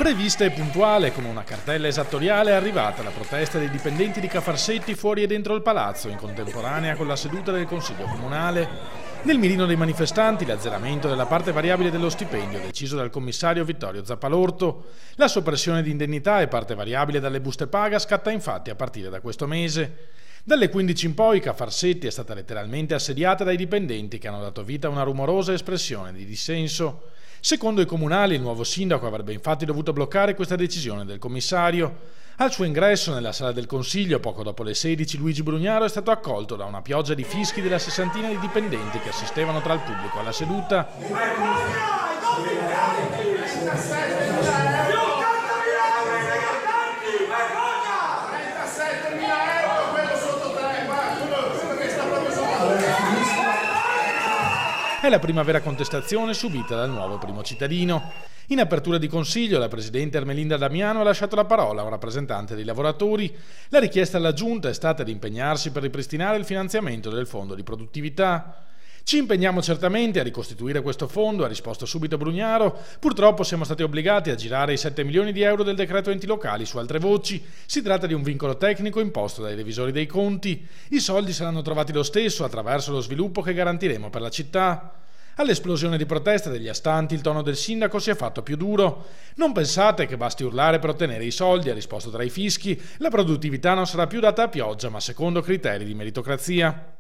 Prevista e puntuale come una cartella esattoriale è arrivata la protesta dei dipendenti di Cafarsetti fuori e dentro il palazzo, in contemporanea con la seduta del Consiglio Comunale. Nel mirino dei manifestanti l'azzeramento della parte variabile dello stipendio deciso dal commissario Vittorio Zappalorto. La soppressione di indennità e parte variabile dalle buste paga scatta infatti a partire da questo mese. Dalle 15 in poi Cafarsetti è stata letteralmente assediata dai dipendenti che hanno dato vita a una rumorosa espressione di dissenso. Secondo i comunali il nuovo sindaco avrebbe infatti dovuto bloccare questa decisione del commissario. Al suo ingresso nella sala del Consiglio, poco dopo le 16, Luigi Brugnaro è stato accolto da una pioggia di fischi della sessantina di dipendenti che assistevano tra il pubblico alla seduta. È la prima vera contestazione subita dal nuovo primo cittadino. In apertura di consiglio la presidente Ermelinda Damiano ha lasciato la parola a un rappresentante dei lavoratori. La richiesta alla giunta è stata di impegnarsi per ripristinare il finanziamento del fondo di produttività. Ci impegniamo certamente a ricostituire questo fondo, ha risposto subito Brugnaro. Purtroppo siamo stati obbligati a girare i 7 milioni di euro del decreto enti locali su altre voci. Si tratta di un vincolo tecnico imposto dai revisori dei conti. I soldi saranno trovati lo stesso attraverso lo sviluppo che garantiremo per la città. All'esplosione di protesta degli astanti il tono del sindaco si è fatto più duro. Non pensate che basti urlare per ottenere i soldi, ha risposto tra i fischi. La produttività non sarà più data a pioggia ma secondo criteri di meritocrazia.